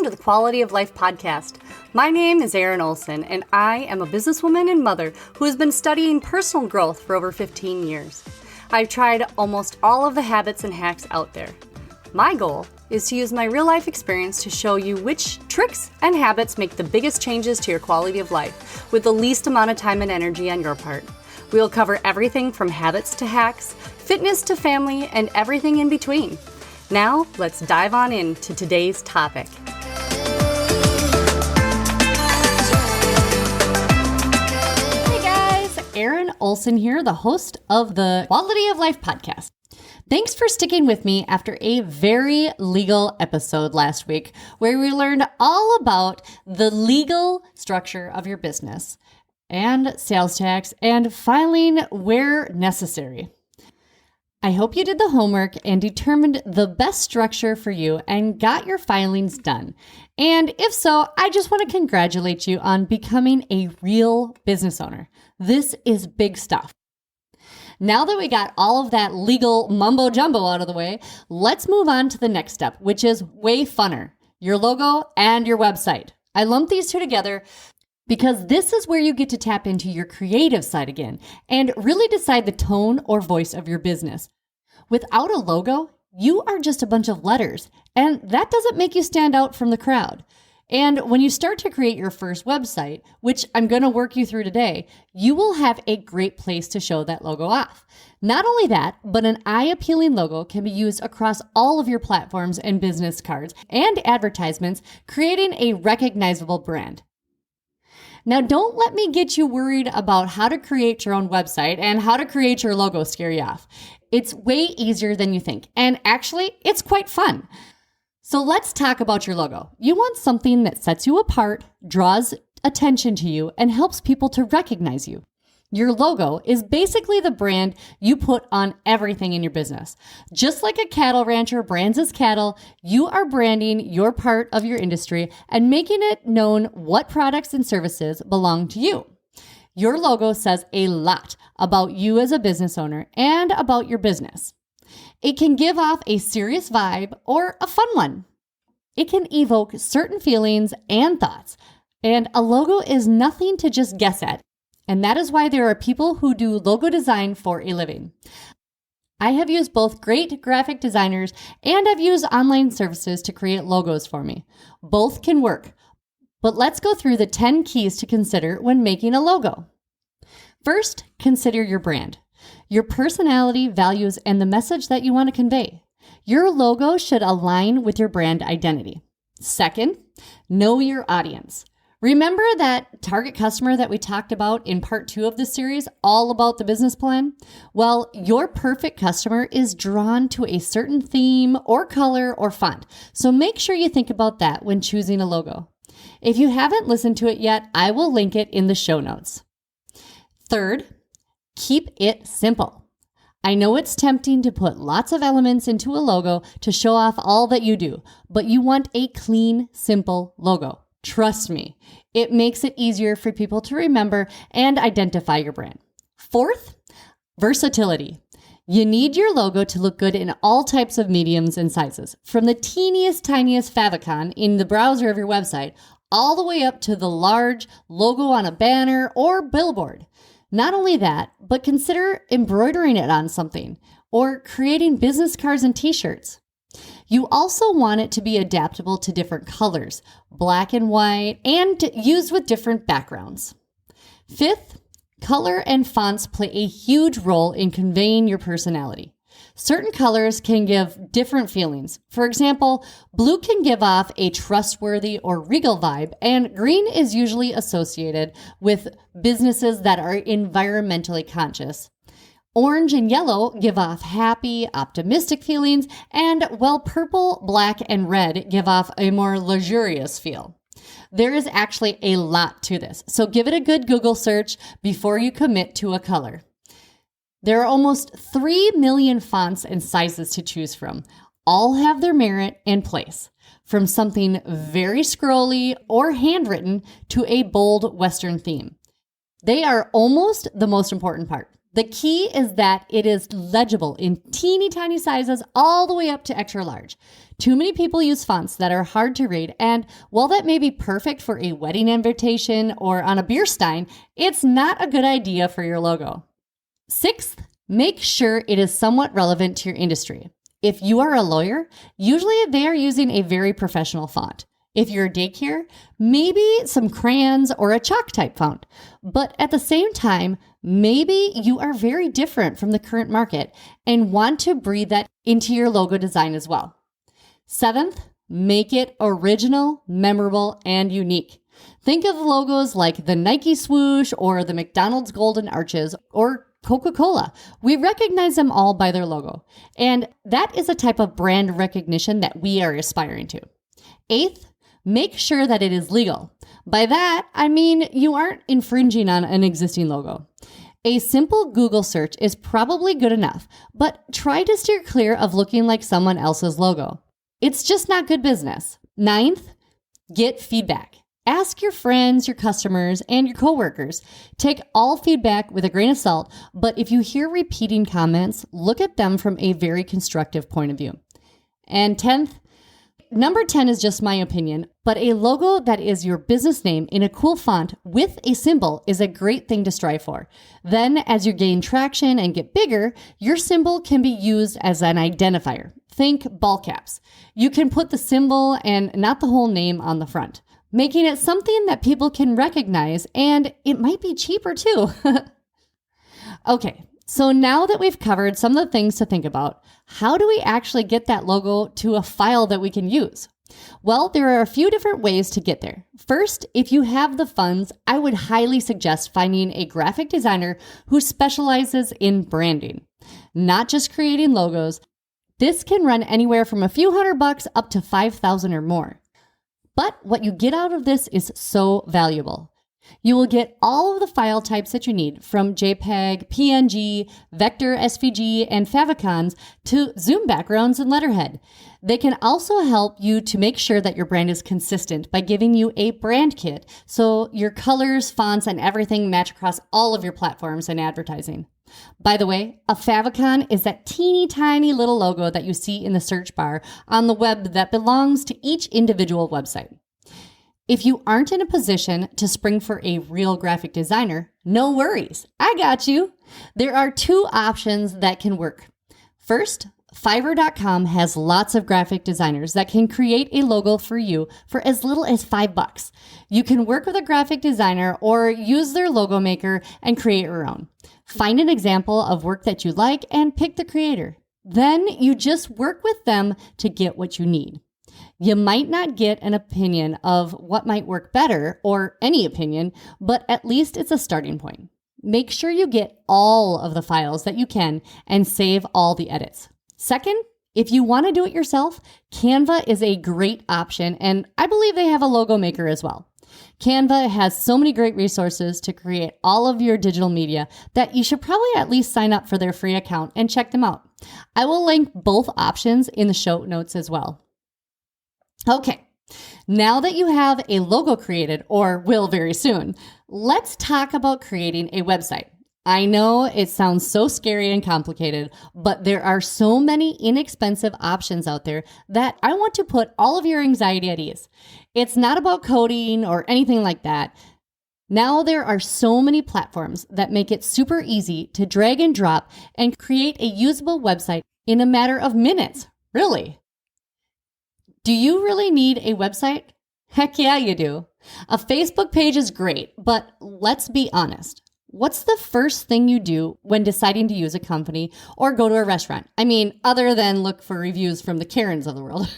to the Quality of Life podcast. My name is Erin Olson, and I am a businesswoman and mother who has been studying personal growth for over 15 years. I've tried almost all of the habits and hacks out there. My goal is to use my real-life experience to show you which tricks and habits make the biggest changes to your quality of life with the least amount of time and energy on your part. We will cover everything from habits to hacks, fitness to family, and everything in between. Now, let's dive on into today's topic. Hey guys, Erin Olson here, the host of the Quality of Life podcast. Thanks for sticking with me after a very legal episode last week where we learned all about the legal structure of your business and sales tax and filing where necessary. I hope you did the homework and determined the best structure for you and got your filings done. And if so, I just want to congratulate you on becoming a real business owner. This is big stuff. Now that we got all of that legal mumbo jumbo out of the way, let's move on to the next step, which is way funner, your logo and your website. I lumped these two together because this is where you get to tap into your creative side again and really decide the tone or voice of your business. Without a logo, you are just a bunch of letters, and that doesn't make you stand out from the crowd. And when you start to create your first website, which I'm going to work you through today, you will have a great place to show that logo off. Not only that, but an eye-appealing logo can be used across all of your platforms and business cards and advertisements, creating a recognizable brand. Now, don't let me get you worried about how to create your own website and how to create your logo scare you off. It's way easier than you think, and actually, it's quite fun. So let's talk about your logo. You want something that sets you apart, draws attention to you, and helps people to recognize you. Your logo is basically the brand you put on everything in your business. Just like a cattle rancher brands his cattle, you are branding your part of your industry and making it known what products and services belong to you. Your logo says a lot about you as a business owner and about your business. It can give off a serious vibe or a fun one. It can evoke certain feelings and thoughts, and a logo is nothing to just guess at. And that is why there are people who do logo design for a living. I have used both great graphic designers and I've used online services to create logos for me. Both can work. But let's go through the 10 keys to consider when making a logo. First, consider your brand, your personality, values, and the message that you want to convey. Your logo should align with your brand identity. Second, know your audience. Remember that target customer that we talked about in part 2 of this series, all about the business plan? Well, your perfect customer is drawn to a certain theme or color or font. So make sure you think about that when choosing a logo. If you haven't listened to it yet, I will link it in the show notes. Third, keep it simple. I know it's tempting to put lots of elements into a logo to show off all that you do, but you want a clean, simple logo. Trust me, it makes it easier for people to remember and identify your brand. Fourth, versatility. You need your logo to look good in all types of mediums and sizes, from the teeniest, tiniest favicon in the browser of your website, all the way up to the large logo on a banner or billboard. Not only that, but consider embroidering it on something or creating business cards and t-shirts. You also want it to be adaptable to different colors, black and white, and used with different backgrounds. Fifth, color and fonts play a huge role in conveying your personality. Certain colors can give different feelings. For example, blue can give off a trustworthy or regal vibe, and green is usually associated with businesses that are environmentally conscious. Orange and yellow give off happy, optimistic feelings, and while purple, black, and red give off a more luxurious feel. There is actually a lot to this, so give it a good Google search before you commit to a color. There are almost 3 million fonts and sizes to choose from. All have their merit and place, from something very scrolly or handwritten to a bold Western theme. They are almost the most important part. The key is that it is legible in teeny tiny sizes all the way up to extra large. Too many people use fonts that are hard to read, and while that may be perfect for a wedding invitation or on a beer stein, it's not a good idea for your logo. Sixth, make sure it is somewhat relevant to your industry. If you are a lawyer, usually they are using a very professional font. If you're a daycare, maybe some crayons or a chalk type font. But at the same time, maybe you are very different from the current market and want to breathe that into your logo design as well. Seventh, make it original, memorable, and unique. Think of logos like the Nike swoosh or the McDonald's golden arches or Coca-Cola. We recognize them all by their logo. And that is a type of brand recognition that we are aspiring to. Eighth, make sure that it is legal. By that, I mean you aren't infringing on an existing logo. A simple Google search is probably good enough, but try to steer clear of looking like someone else's logo. It's just not good business. Ninth, get feedback. Ask your friends, your customers, and your coworkers. Take all feedback with a grain of salt, but if you hear repeating comments, look at them from a very constructive point of view. And 10th, number 10 is just my opinion, but a logo that is your business name in a cool font with a symbol is a great thing to strive for. Then, as you gain traction and get bigger, your symbol can be used as an identifier. Think ball caps. You can put the symbol and not the whole name on the front, making it something that people can recognize, and it might be cheaper too. Okay, so now that we've covered some of the things to think about, how do we actually get that logo to a file that we can use? Well, there are a few different ways to get there. First, if you have the funds, I would highly suggest finding a graphic designer who specializes in branding, not just creating logos. This can run anywhere from a few $100 up to $5,000 or more. But what you get out of this is so valuable. You will get all of the file types that you need, from JPEG, PNG, Vector, SVG, and favicons to Zoom backgrounds and letterhead. They can also help you to make sure that your brand is consistent by giving you a brand kit, so your colors, fonts, and everything match across all of your platforms and advertising. By the way, a favicon is that teeny tiny little logo that you see in the search bar on the web that belongs to each individual website. If you aren't in a position to spring for a real graphic designer, no worries. I got you. There are two options that can work. First, Fiverr.com has lots of graphic designers that can create a logo for you for as little as $5. You can work with a graphic designer or use their logo maker and create your own. Find an example of work that you like and pick the creator. Then you just work with them to get what you need. You might not get an opinion of what might work better or any opinion, but at least it's a starting point. Make sure you get all of the files that you can and save all the edits. Second, if you want to do it yourself, Canva is a great option, and I believe they have a logo maker as well. Canva has so many great resources to create all of your digital media that you should probably at least sign up for their free account and check them out. I will link both options in the show notes as well. Okay, now that you have a logo created, or will very soon, let's talk about creating a website. I know it sounds so scary and complicated, but there are so many inexpensive options out there that I want to put all of your anxiety at ease. It's not about coding or anything like that. Now there are so many platforms that make it super easy to drag and drop and create a usable website in a matter of minutes. Really? Do you really need a website? Heck yeah, you do. A Facebook page is great, but let's be honest. What's the first thing you do when deciding to use a company or go to a restaurant? I mean, other than look for reviews from the Karens of the world.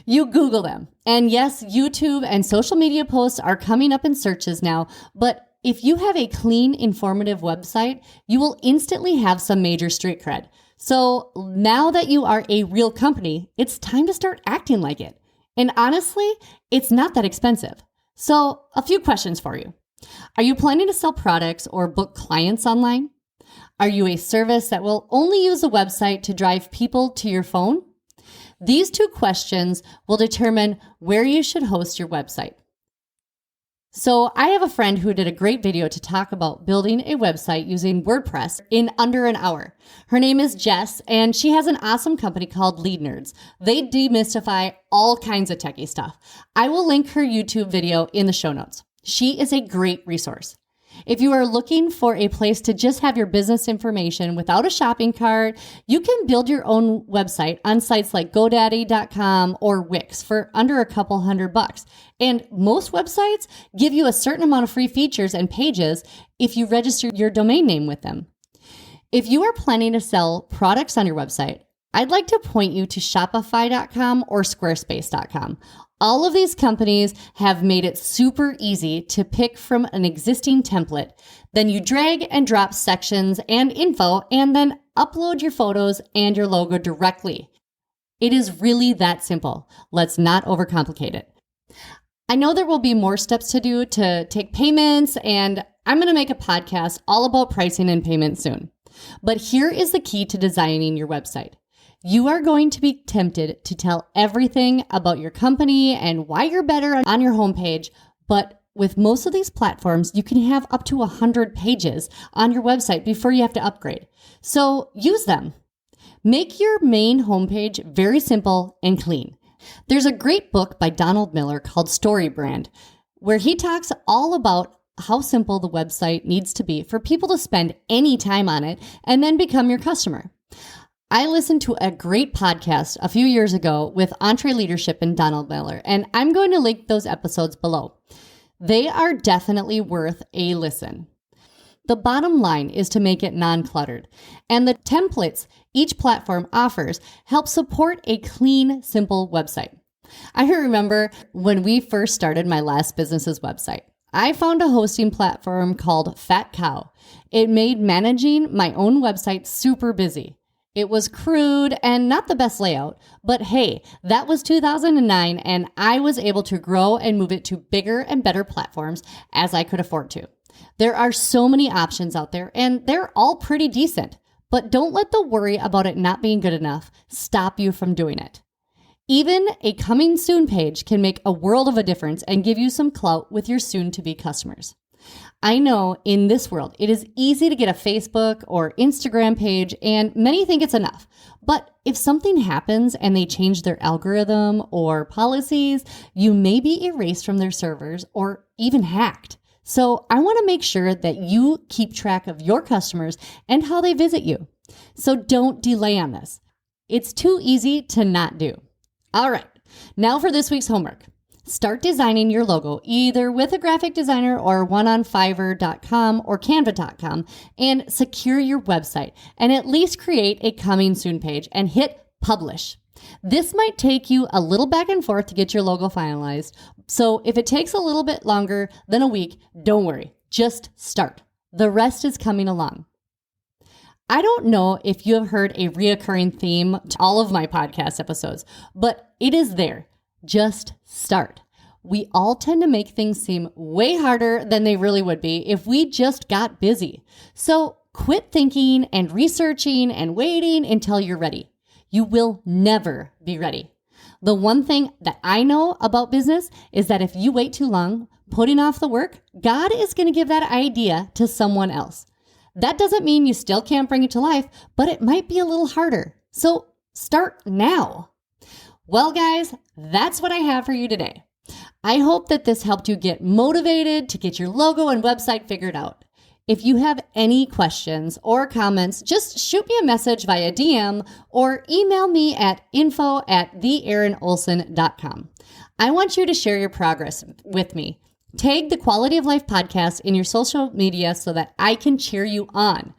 You Google them. And yes, YouTube and social media posts are coming up in searches now, but if you have a clean, informative website, you will instantly have some major street cred. So now that you are a real company, it's time to start acting like it. And honestly, it's not that expensive. So a few questions for you. Are you planning to sell products or book clients online? Are you a service that will only use a website to drive people to your phone? These two questions will determine where you should host your website. So I have a friend who did a great video to talk about building a website using WordPress in under an hour. Her name is Jess, and she has an awesome company called Lead Nerds. They demystify all kinds of techie stuff. I will link her YouTube video in the show notes. She is a great resource. If you are looking for a place to just have your business information without a shopping cart, you can build your own website on sites like GoDaddy.com or Wix for under a couple $100. And most websites give you a certain amount of free features and pages if you register your domain name with them. If you are planning to sell products on your website, I'd like to point you to Shopify.com or Squarespace.com. All of these companies have made it super easy to pick from an existing template. Then you drag and drop sections and info and then upload your photos and your logo directly. It is really that simple. Let's not overcomplicate it. I know there will be more steps to do to take payments, and I'm going to make a podcast all about pricing and payment soon. But here is the key to designing your website. You are going to be tempted to tell everything about your company and why you're better on your homepage, but with most of these platforms, you can have up to 100 pages on your website before you have to upgrade. So use them. Make your main homepage very simple and clean. There's a great book by Donald Miller called Story Brand, where he talks all about how simple the website needs to be for people to spend any time on it and then become your customer. I listened to a great podcast a few years ago with EntreLeadership and Donald Miller, and I'm going to link those episodes below. They are definitely worth a listen. The bottom line is to make it non-cluttered, and the templates each platform offers help support a clean, simple website. I remember when we first started my last business's website, I found a hosting platform called Fat Cow. It made managing my own website super busy. It was crude and not the best layout, but hey, that was 2009 and I was able to grow and move it to bigger and better platforms as I could afford to. There are so many options out there and they're all pretty decent, but don't let the worry about it not being good enough stop you from doing it. Even a coming soon page can make a world of a difference and give you some clout with your soon-to-be customers. I know in this world, it is easy to get a Facebook or Instagram page, and many think it's enough. But if something happens and they change their algorithm or policies, you may be erased from their servers or even hacked. So I want to make sure that you keep track of your customers and how they visit you. So don't delay on this. It's too easy to not do. All right, now for this week's homework. Start designing your logo either with a graphic designer or one on Fiverr.com or Canva.com and secure your website and at least create a coming soon page and hit publish. This might take you a little back and forth to get your logo finalized. So if it takes a little bit longer than a week, don't worry, just start. The rest is coming along. I don't know if you have heard a reoccurring theme to all of my podcast episodes, but it is there. Just start. We all tend to make things seem way harder than they really would be if we just got busy. So quit thinking and researching and waiting until you're ready. You will never be ready. The one thing that I know about business is that if you wait too long, putting off the work, God is going to give that idea to someone else. That doesn't mean you still can't bring it to life, but it might be a little harder. So start now. Well, guys, that's what I have for you today. I hope that this helped you get motivated to get your logo and website figured out. If you have any questions or comments, just shoot me a message via DM or email me at info@theerinolson.com. I want you to share your progress with me. Tag the Quality of Life podcast in your social media so that I can cheer you on.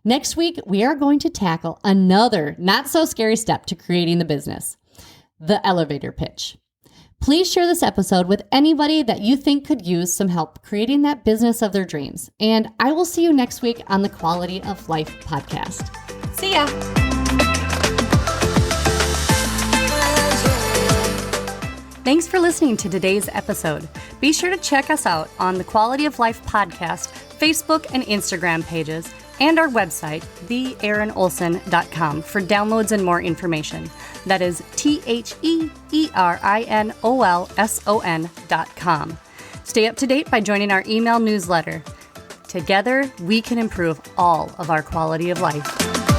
Next week, we are going to tackle another not so scary step to creating the business. The elevator pitch. Please share this episode with anybody that you think could use some help creating that business of their dreams. And I will see you next week on the Quality of Life podcast. See ya. Thanks for listening to today's episode. Be sure to check us out on the Quality of Life podcast, Facebook and Instagram pages, and our website, theerinolson.com, for downloads and more information. That is TheErinolson.com. Stay up to date by joining our email newsletter. Together, we can improve all of our quality of life.